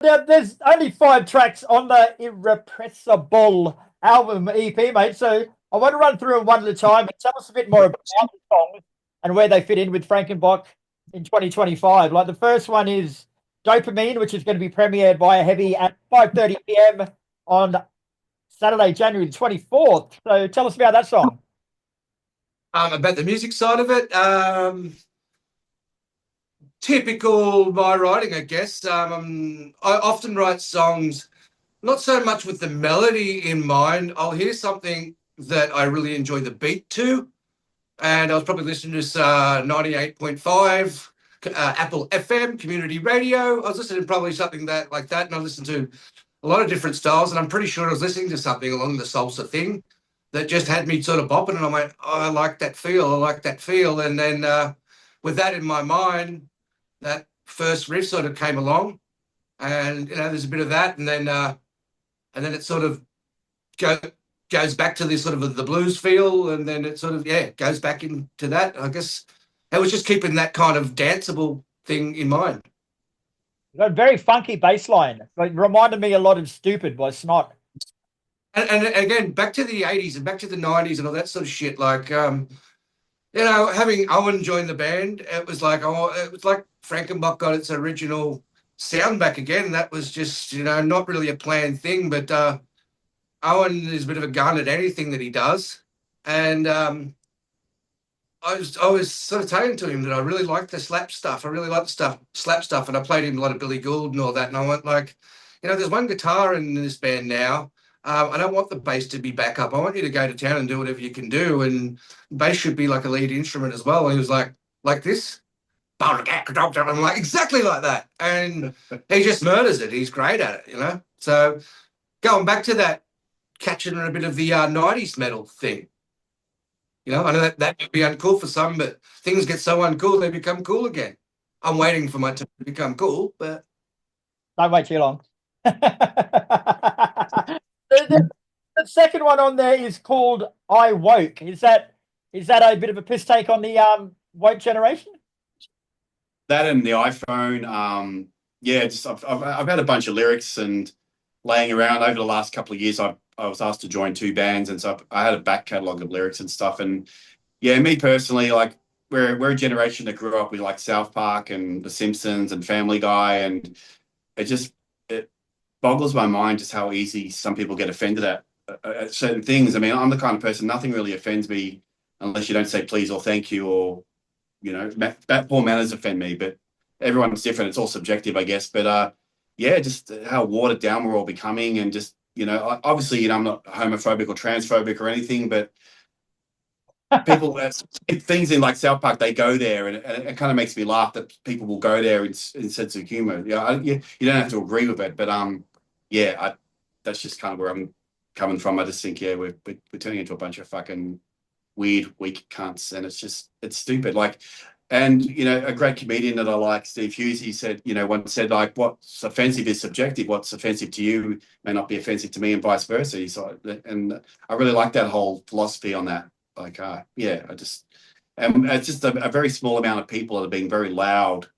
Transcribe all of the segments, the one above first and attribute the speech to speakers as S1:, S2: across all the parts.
S1: There's only 5 tracks on the Irrepressible album EP, mate. So I want to run through them one at a time and tell us a bit more about the songs and where they fit in with Frankenbok in 2025. Like the first one is Dopamine, which is going to be premiered by a heavy at 5:30 p.m. on Saturday, January the 24th. So tell us about that song.
S2: About the music side of it, typical my writing, I guess. I often write songs not so much with the melody in mind. I'll hear something that I really enjoy the beat to, and I was probably listening to 98.5 Apple FM community radio. I was listening to probably something like that, and I listened to a lot of different styles, and I'm pretty sure I was listening to something along the salsa thing that just had me sort of bopping, and I went, oh, I like that feel. And then with that in my mind, that first riff sort of came along, and there's a bit of that, and then it sort of goes back to this sort of the blues feel, and then it sort of goes back into that. I guess it was just keeping that kind of danceable thing in mind.
S1: Got a very funky bass line. Like, reminded me a lot of Stupid by Snot.
S2: And again, back to the 80s and back to the 90s and all that sort of shit. Like, having Owen join the band, it was like Frankenbok got its original sound back again. And that was just, not really a planned thing. But Owen is a bit of a gun at anything that he does. And I was sort of saying to him that I really like the slap stuff. I really like the slap stuff. And I played him a lot of Billy Gould and all that. And I went like, there's one guitar in this band now. I don't want the bass to be back up. I want you to go to town and do whatever you can do. And bass should be like a lead instrument as well. And he was like this. I'm like, exactly like that. And he just murders it. He's great at it, So going back to that, catching a bit of the 90s metal thing. I know that would be uncool for some, but things get so uncool, they become cool again. I'm waiting for my time to become cool, but...
S1: Don't wait too long. The second one on there is called I Woke. Is that a bit of a piss take on the woke generation?
S3: That and the iPhone. I've had a bunch of lyrics and laying around over the last couple of years. I was asked to join 2 bands, and so I had a back catalogue of lyrics and stuff. And me personally, like we're a generation that grew up with like South Park and The Simpsons and Family Guy, and it boggles my mind just how easy some people get offended at certain things. I mean, I'm the kind of person, nothing really offends me unless you don't say please or thank you, or, poor manners offend me, but everyone's different. It's all subjective, I guess. But just how watered down we're all becoming, and just, obviously, I'm not homophobic or transphobic or anything, but people, things in like South Park, they go there, and it kind of makes me laugh that people will go there in sense of humor. You don't have to agree with it, but that's just kind of where I'm coming from. I just think, we're turning into a bunch of fucking weird, weak cunts, and it's stupid. Like, and a great comedian that I like, Steve Hughes, he said, once said, like, what's offensive is subjective. What's offensive to you may not be offensive to me, and vice versa. And I really like that whole philosophy on that. Like, and it's just a very small amount of people that are being very loud,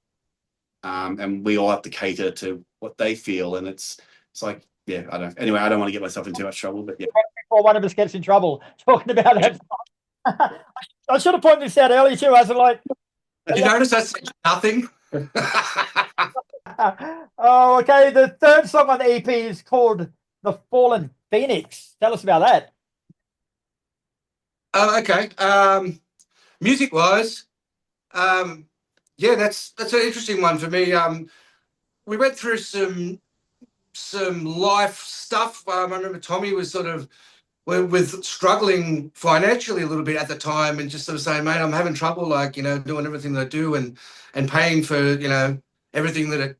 S3: and we all have to cater to what they feel, and it's like, I don't want to get myself in too much trouble, but
S1: before one of us gets in trouble talking about that. I should have pointed this out earlier too. As like,
S2: did you notice I said nothing?
S1: Oh, okay. The third song on the EP is called "The Fallen Phoenix." Tell us about that.
S2: Okay. Music wise, that's an interesting one for me. We went through some life stuff. I remember Tommy was sort of with struggling financially a little bit at the time, and just sort of saying, mate, I'm having trouble, like, doing everything that I do and paying for, everything that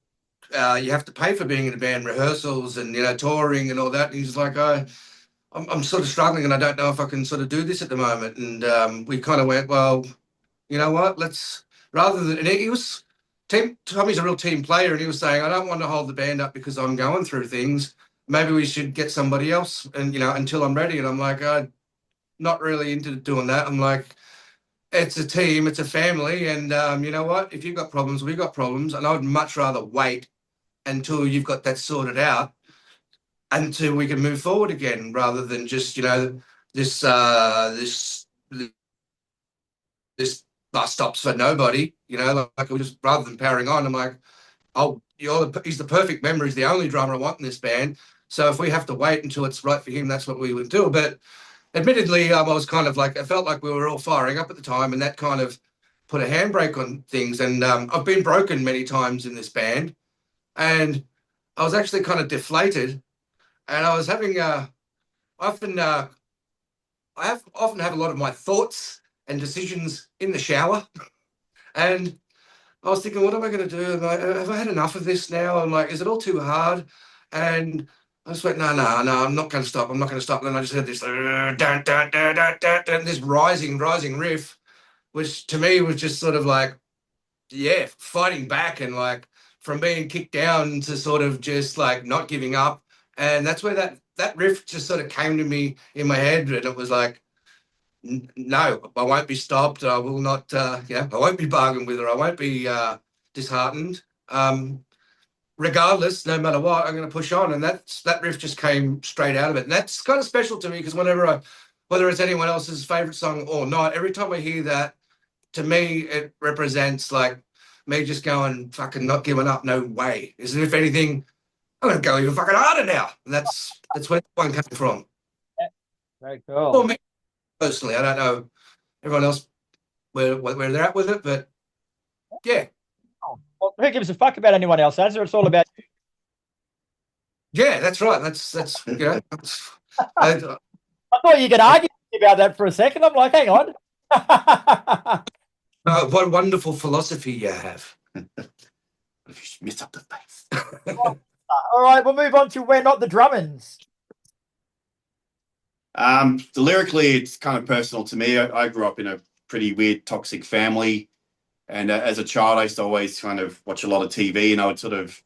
S2: you have to pay for being in a band, rehearsals and, touring and all that. And he's like, I'm sort of struggling, and I don't know if I can sort of do this at the moment. And we kind of went, well, you know what, let's, rather than, and he was, Tommy's a real team player, and he was saying, I don't want to hold the band up because I'm going through things. Maybe we should get somebody else, and, until I'm ready. And I'm like, I'm not really into doing that. I'm like, it's a team, it's a family. And you know what, if you've got problems, we've got problems. And I would much rather wait until you've got that sorted out, until we can move forward again, rather than just, you know, this bus stops for nobody, you know, like it was, rather than powering on, I'm like, oh, he's the perfect member, he's the only drummer I want in this band. So if we have to wait until it's right for him, that's what we would do. But admittedly, I was kind of like, I felt like we were all firing up at the time, and that kind of put a handbrake on things. And I've been broken many times in this band, and I was actually kind of deflated. And I was having I often have a lot of my thoughts and decisions in the shower, and I was thinking, what am I going to do? Have I had enough of this now? I'm like, is it all too hard? And I just went, no, I'm not going to stop. I'm not going to stop. And then I just heard this, this rising riff, which to me was just sort of like, yeah, fighting back, and like from being kicked down to sort of just like not giving up. And that's where that riff just sort of came to me in my head. And it was like, no, I won't be stopped. I will not, I won't be bargained with, or I won't be disheartened. Regardless, no matter what, I'm going to push on. And that riff just came straight out of it. And that's kind of special to me, because whenever whether it's anyone else's favorite song or not, every time I hear that, to me, it represents like me just going, fucking not giving up, no way. As if anything, I'm going to go even fucking harder now. And that's where that one came from.
S1: Yeah. Very cool.
S2: For me, personally, I don't know everyone else where they're at with it, but yeah.
S1: Well, who gives a fuck about anyone else, AZZA? It's all about you.
S2: Yeah, that's right. That's you know.
S1: I thought you could argue about that for a second. I'm like, hang on.
S2: What wonderful philosophy you have.
S3: Miss up the face.
S1: All right, we'll move on to We're Not the Drummins.
S3: Lyrically, it's kind of personal to me. I grew up in a pretty weird, toxic family. And as a child, I used to always kind of watch a lot of TV, and I would sort of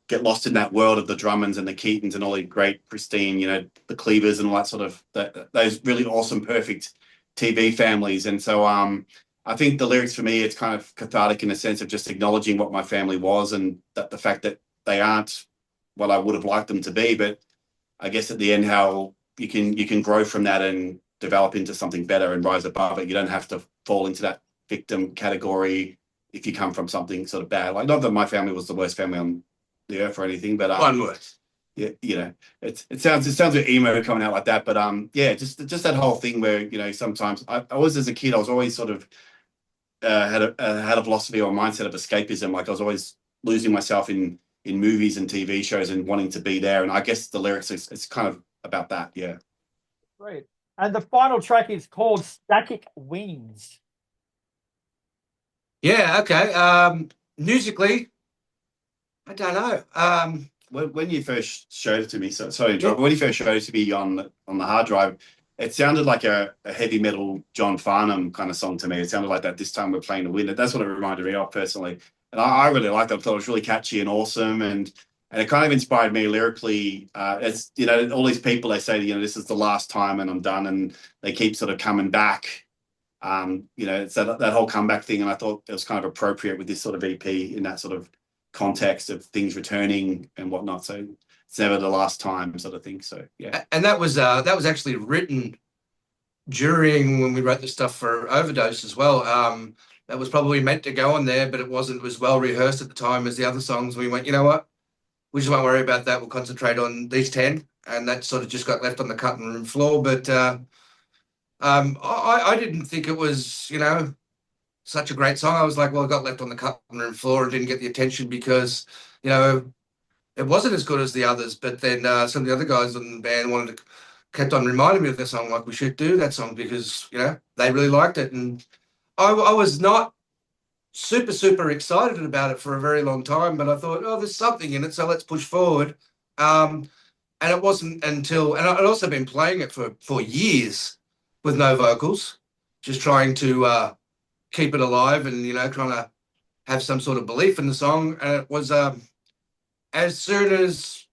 S3: get lost in that world of the Drummins and the Keatons and all the great, pristine, you know, the Cleavers and all that sort of, those really awesome, perfect TV families. And so I think the lyrics for me, it's kind of cathartic in the sense of just acknowledging what my family was, and that the fact that they aren't what I would have liked them to be. But I guess at the end, how you can grow from that and develop into something better and rise above it. You don't have to fall into that victim category if you come from something sort of bad. Like, not that my family was the worst family on the earth or anything, but
S2: one word.
S3: Yeah, you know, it sounds a bit emo coming out like that, but yeah, just that whole thing where, you know, sometimes I was, as a kid, I was always sort of had a philosophy or a mindset of escapism. Like, I was always losing myself in movies and TV shows and wanting to be there. And I guess the lyrics it's kind of about that. Yeah.
S1: Great. And the final track is called Static Wings.
S2: Yeah, okay. Musically, I don't know.
S3: When you first showed it to me, when you first showed it to me on the hard drive, it sounded like a heavy metal John Farnham kind of song to me. It sounded like that This Time We're Playing to Win. That's what it reminded me of personally. And I really liked it. I thought it was really catchy and awesome. And it kind of inspired me lyrically. As you know, all these people, they say, you know, this is the last time and I'm done. And they keep sort of coming back. You know, it's that whole comeback thing. And I thought it was kind of appropriate with this sort of EP in that sort of context of things returning and whatnot. So it's never the last time sort of thing. So yeah.
S2: And that was actually written during when we wrote the stuff for Overdose as well. That was probably meant to go on there, but it wasn't. It was well rehearsed at the time as the other songs. We went, you know what? We just won't worry about that. We'll concentrate on these 10. And that sort of just got left on the cutting room floor. But I didn't think it was, you know, such a great song. I was like, well, it got left on the cutting room floor and didn't get the attention because, you know, it wasn't as good as the others. But then some of the other guys in the band kept on reminding me of the song, like, we should do that song because, you know, they really liked it. And I was not super excited about it for a very long time, but I thought, oh, there's something in it, so let's push forward. And it wasn't until, and I'd also been playing it for years with no vocals, just trying to keep it alive and, you know, trying to have some sort of belief in the song. And it was as soon as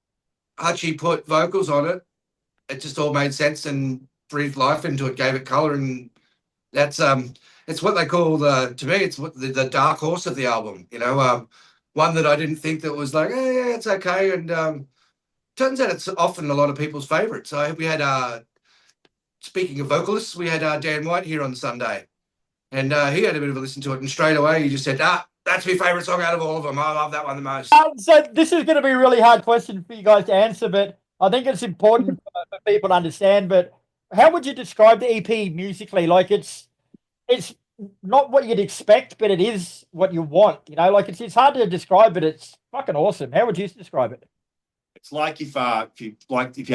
S2: Hutchy put vocals on it, it just all made sense and breathed life into it, gave it color. And that's it's what they call to me, it's what the dark horse of the album. You know, one that I didn't think that was like, yeah, it's okay. And turns out it's often a lot of people's favourites. So we had, speaking of vocalists, we had Dan White here on Sunday. And he had a bit of a listen to it. And straight away he just said, that's my favourite song out of all of them. I love that one the most.
S1: So this is going to be a really hard question for you guys to answer, but I think it's important for people to understand. But how would you describe the EP musically? Like it's not what you'd expect, but it is what you want. You know, like it's hard to describe, but it's fucking awesome. How would you describe it?
S3: It's like if you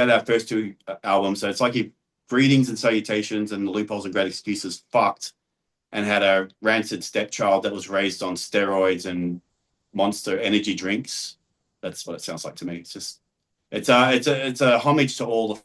S3: had our first two albums, so it's like if Greetings and Salutations and The Loopholes and Great Excuses fucked and had a rancid stepchild that was raised on steroids and Monster energy drinks. That's what it sounds like to me. It's a homage to all the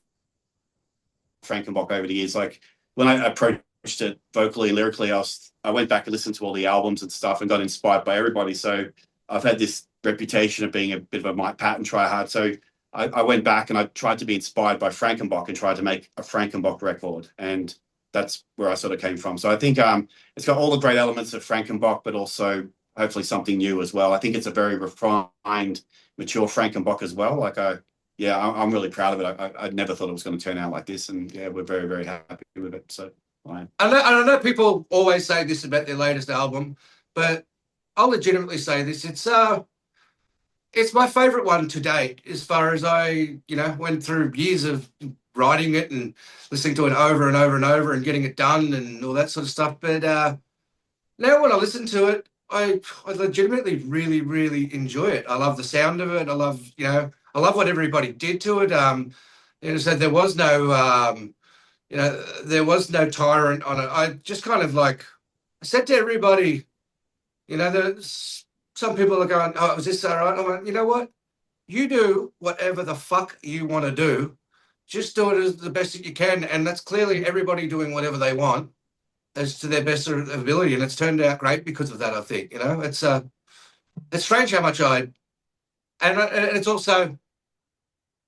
S3: Frankenbok over the years. Like when I approached it vocally, lyrically, I went back and listened to all the albums and stuff and got inspired by everybody. So I've had this reputation of being a bit of a Mike Patton tryhard. So I went back and I tried to be inspired by Frankenbok and tried to make a Frankenbok record. And that's where I sort of came from. So I think it's got all the great elements of Frankenbok, but also hopefully something new as well. I think it's a very refined, mature Frankenbok as well. Like I'm really proud of it. I never thought it was going to turn out like this. And yeah, we're very, very happy with it. So
S2: I know people always say this about their latest album, but I'll legitimately say this. It's my favorite one to date, as far as I, went through years of writing it and listening to it over and over and over and getting it done and all that sort of stuff. But now when I listen to it, I legitimately really, really enjoy it. I love the sound of it. I love what everybody did to it. So there was no, there was no tyrant on it. I just kind of I said to everybody, some people are going, oh, was this all right? I went, you know what? You do whatever the fuck you want to do. Just do it as the best that you can. And that's clearly everybody doing whatever they want as to their best ability. And it's turned out great because of that, I think. It's strange how much and it's also,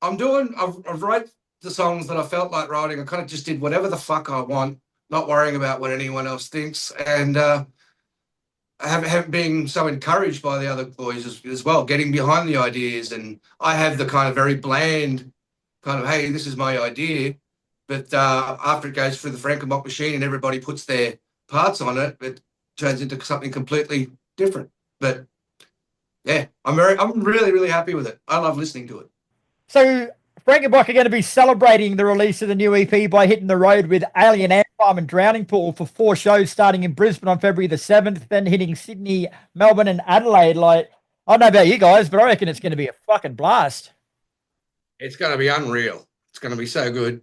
S2: I've write the songs that I felt like writing. I kind of just did whatever the fuck I want, not worrying about what anyone else thinks. And I haven't been so encouraged by the other boys as well, getting behind the ideas. And I have the kind of very bland kind of, hey, this is my idea. But after it goes through the Frankenbok machine and everybody puts their parts on it, it turns into something completely different. But yeah, I'm really, really happy with it. I love listening to it.
S1: So Frankenbok are going to be celebrating the release of the new EP by hitting the road with Alien Ant Farm and Drowning Pool for 4 shows, starting in Brisbane on February the 7th, then hitting Sydney, Melbourne and Adelaide. I don't know about you guys, but I reckon it's going to be a fucking blast.
S2: It's going to be unreal. It's going to be so good.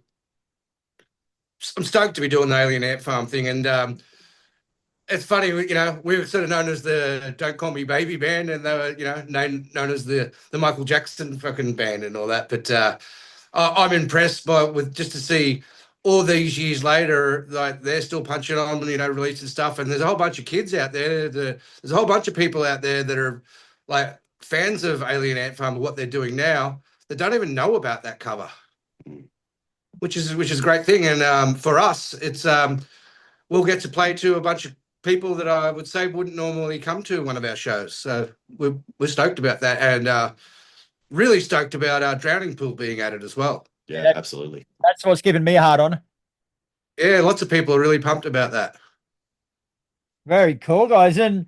S2: I'm stoked to be doing the Alien Ant Farm thing. And it's funny, we were sort of known as the Don't Call Me Baby band, and they were, known as the Michael Jackson fucking band and all that. But I'm impressed with just to see all these years later, they're still punching on, releasing stuff. And there's a whole bunch of kids out there. There's a whole bunch of people out there that are fans of Alien Ant Farm, what they're doing now, that don't even know about that cover, which is a great thing. And for us, it's we'll get to play to a bunch of people that I would say wouldn't normally come to one of our shows. So we're stoked about that, and really stoked about our Drowning Pool being added as well.
S3: Yeah, absolutely.
S1: That's what's giving me a hard on.
S2: Yeah, lots of people are really pumped about that.
S1: Very cool, guys. And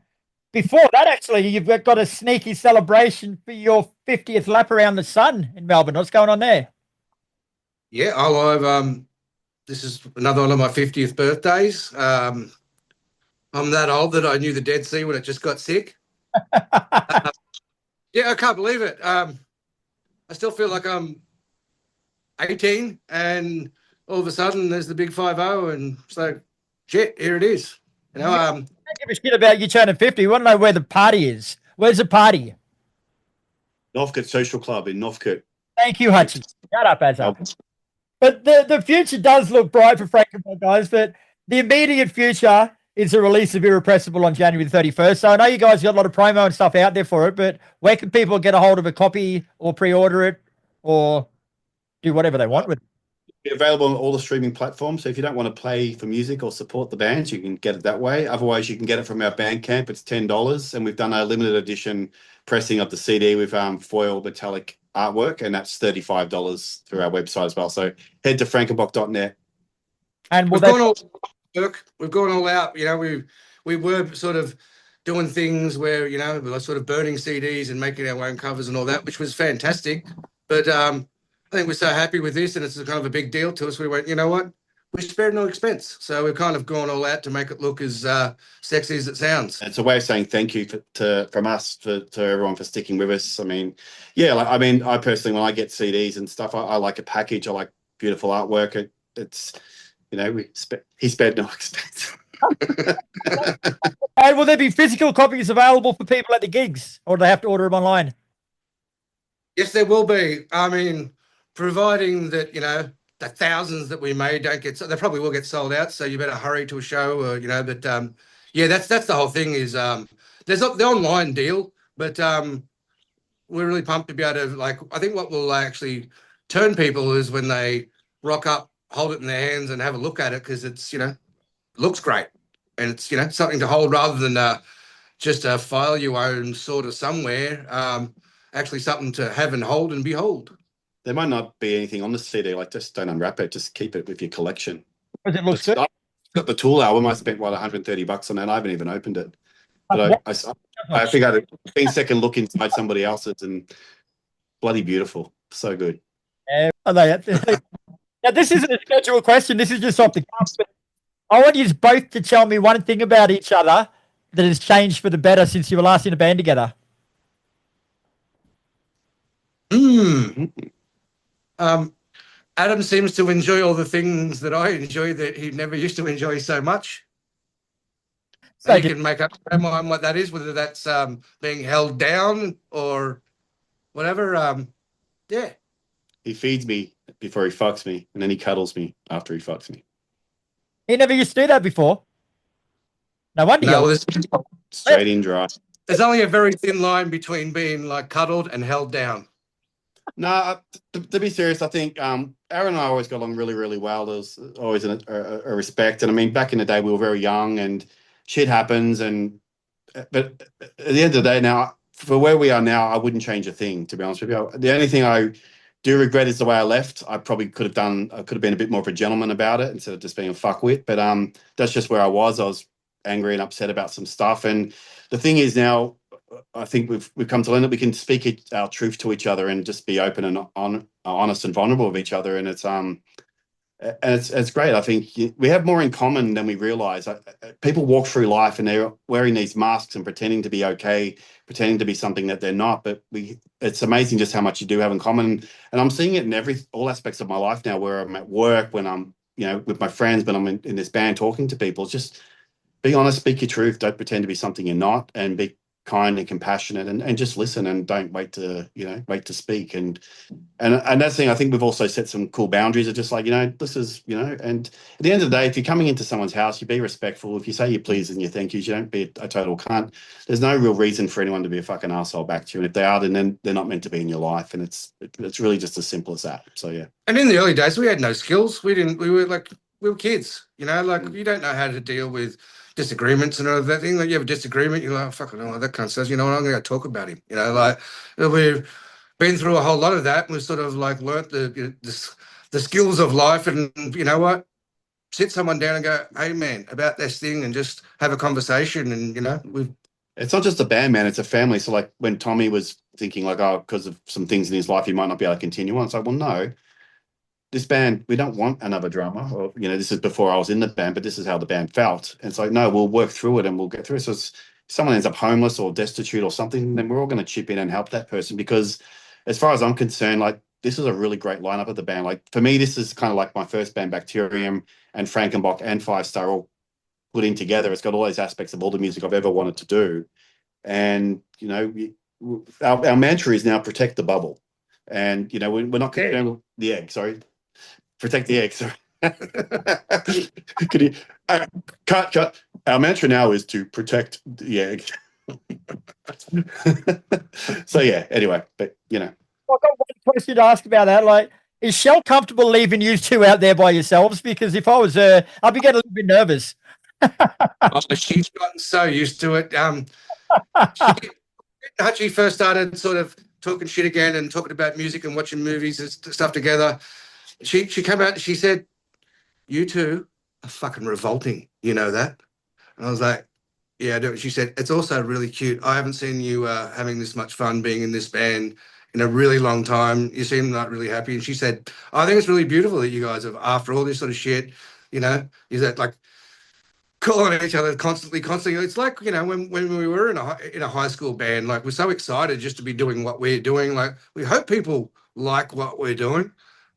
S1: before that, actually, you've got a sneaky celebration for your 50th lap around the sun in Melbourne. What's going on there?
S2: Yeah, this is another one of my 50th birthdays. I'm that old that I knew the Dead Sea when it just got sick. Yeah, I can't believe it. I still feel like I'm 18, and all of a sudden there's the big 5-0, and it's like, shit, here it is.
S1: Don't give a shit about you turning 50. We want to know where the party is. Where's the party?
S3: Northcote Social Club in Northcote.
S1: Thank you, Hutchy. Shut up, AZZA. But the future does look bright for Frankenbok, guys, but the immediate future is the release of Irrepressible on January the 31st. So I know you guys got a lot of promo and stuff out there for it, but where can people get a hold of a copy or pre-order it or do whatever they want with it?
S3: available on all the streaming platforms. So if you don't want to play for music or support the bands, you can get it that way. Otherwise, you can get it from our Bandcamp. It's $10, and we've done a limited edition pressing of the CD with foil metallic artwork, and that's $35 through our website as well. So head to frankenbok.net.
S1: And
S2: we've gone all out. You know, we were sort of doing things where, you know, we were sort of burning CDs and making our own covers and all that, which was fantastic. But I think we're so happy with this, and it's kind of a big deal to us. We went, you know what? We spared no expense. So we've kind of gone all out to make it look as sexy as it sounds.
S3: It's a way of saying thank you from us to everyone for sticking with us. I mean, yeah, like, I mean, I personally, when I get CDs and stuff, I like a package. I like beautiful artwork. It's, you know, he spared no expense.
S1: And will there be physical copies available for people at the gigs, or do they have to order them online?
S2: Yes, there will be. I mean, providing that, you know, the thousands that we made don't get, they probably will get sold out. So you better hurry to a show, or, you know, but yeah, that's the whole thing is there's the online deal, but we're really pumped to be able to, like, I think what will actually turn people is when they rock up, hold it in their hands and have a look at it, because it's, you know, looks great, and it's, you know, something to hold rather than just a file you own sort of somewhere. Actually something to have and hold and behold.
S3: There might not be anything on the CD, like just don't unwrap it, just keep it with your collection.
S1: Does it look good?
S3: I've got the Tool album. I spent $130 on that. I haven't even opened it, but I think I had a 15-second look inside somebody else's, and bloody beautiful, so good.
S1: Now this isn't a scheduled question. This is just off the cuff. But I want you both to tell me one thing about each other that has changed for the better since you were last in a band together.
S2: Adam seems to enjoy all the things that I enjoy that he never used to enjoy so much. So you can make up your own mind what that is, whether that's being held down or whatever. Yeah.
S3: He feeds me before he fucks me, and then he cuddles me after he fucks me.
S1: He never used to do that before. No wonder.
S2: No,
S3: straight in dry.
S2: There's only a very thin line between being like cuddled and held down.
S3: No, to be serious, I think Aaron and I always got along really, really well. There was always a respect. And I mean, back in the day, we were very young and shit happens. But at the end of the day now, for where we are now, I wouldn't change a thing, to be honest with you. The only thing I do regret is the way I left. I probably could have been a bit more of a gentleman about it instead of just being a fuckwit. But that's just where I was. I was angry and upset about some stuff. And the thing is now, I think we've come to learn that we can speak our truth to each other and just be open and honest and vulnerable with each other. And it's great. I think we have more in common than we realize. People walk through life and they're wearing these masks and pretending to be okay, pretending to be something that they're not. But it's amazing just how much you do have in common. And I'm seeing it in all aspects of my life now, where I'm at work, when I'm, you know, with my friends, when I'm in this band talking to people. It's just be honest, speak your truth. Don't pretend to be something you're not, and be kind and compassionate, and just listen, and don't wait to speak. And that's the thing. I think we've also set some cool boundaries of just like, you know, this is, you know, and at the end of the day, if you're coming into someone's house, you be respectful. If you say your please and your thank yous, you don't be a total cunt. There's no real reason for anyone to be a fucking asshole back to you. And if they are, then they're not meant to be in your life. And it's really just as simple as that. So yeah.
S2: And in the early days, we had no skills. We were kids, you know, like you don't know how to deal with disagreements and all that thing. Like you have a disagreement, you're like, oh, fuck, I don't know what that cunt says. You know what, I'm going to talk about him. You know, like we've been through a whole lot of that, and we've sort of like learnt the skills of life. And you know what, sit someone down and go, hey man, about this thing, and just have a conversation. And you know,
S3: it's not just a band, man, it's a family. So like when Tommy was thinking like, oh, because of some things in his life he might not be able to continue on, it's like, well, no, this band, we don't want another drummer. Or, you know, this is before I was in the band, but this is how the band felt. And it's like, no, we'll work through it and we'll get through it. So if someone ends up homeless or destitute or something, then we're all going to chip in and help that person. Because as far as I'm concerned, like, this is a really great lineup of the band. Like, for me, this is kind of like my first band, Bacterium and Frankenbok and Five Star all put in together. It's got all those aspects of all the music I've ever wanted to do. And, you know, our mantra is now protect the bubble. And, you know, we're not concerned with the egg, sorry. Protect the egg, sorry. Could you cut? Our mantra now is to protect the egg. So yeah, anyway, but you know.
S1: I've got one question to ask about that. Like, Is Shell comfortable leaving you two out there by yourselves? Because if I was her, I'd be getting a little bit nervous.
S2: She's gotten so used to it. Hutchy first started sort of talking shit again and talking about music and watching movies and stuff together. She came out and she said, "You two are fucking revolting. You know that?" And I was like, "Yeah, I do." She said, "It's also really cute. I haven't seen you having this much fun being in this band in a really long time. You seem like really happy." And she said, "I think it's really beautiful that you guys have, after all this sort of shit, you know, is that like calling each other constantly. It's like, you know, when we were in a high school band, like we're so excited just to be doing what we're doing. Like we hope people like what we're doing,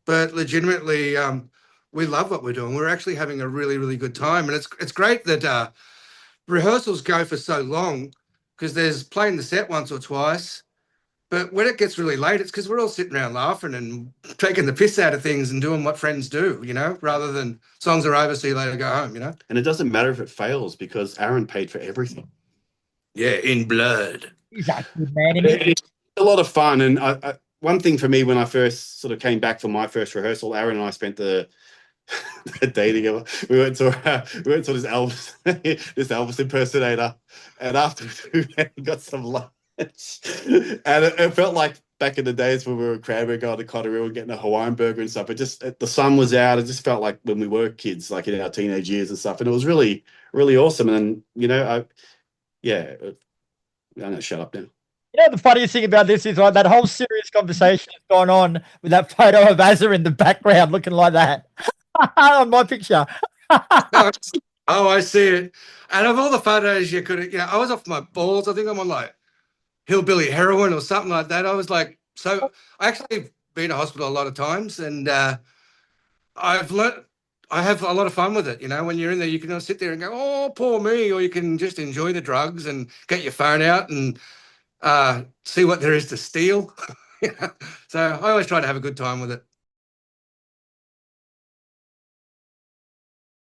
S2: but legitimately, we love what we're doing. We're actually having a really, really good time, and it's great that rehearsals go for so long because there's playing the set once or twice. But when it gets really late, it's because we're all sitting around laughing and taking the piss out of things and doing what friends do, you know, rather than songs are over, see you later, go home, you know.
S3: And it doesn't matter if it fails because Aaron paid for everything.
S2: Yeah, in blood.
S1: He's a good man.
S3: It's a lot of fun. And one thing for me, when I first sort of came back for my first rehearsal, Aaron and I spent the day together. We went to this Elvis impersonator, and after we got some lunch. And it felt like back in the days when we were in Cranberry going to Connery and getting a Hawaiian burger and stuff. The sun was out. It just felt like when we were kids, like in our teenage years and stuff. And it was really, really awesome. And you know, I'm gonna shut up now.
S1: You know, the funniest thing about this is like that whole serious conversation has gone on with that photo of AZZA in the background looking like that on my picture.
S2: Oh, I see it. And of all the photos you could, you know, I was off my balls. I think I'm on like hillbilly heroin or something like that. I was like, so I actually been to hospital a lot of times, and I've learned, I have a lot of fun with it. You know, when you're in there, you can sit there and go, "Oh, poor me," or you can just enjoy the drugs and get your phone out and see what there is to steal. So I always try to have a good time with it.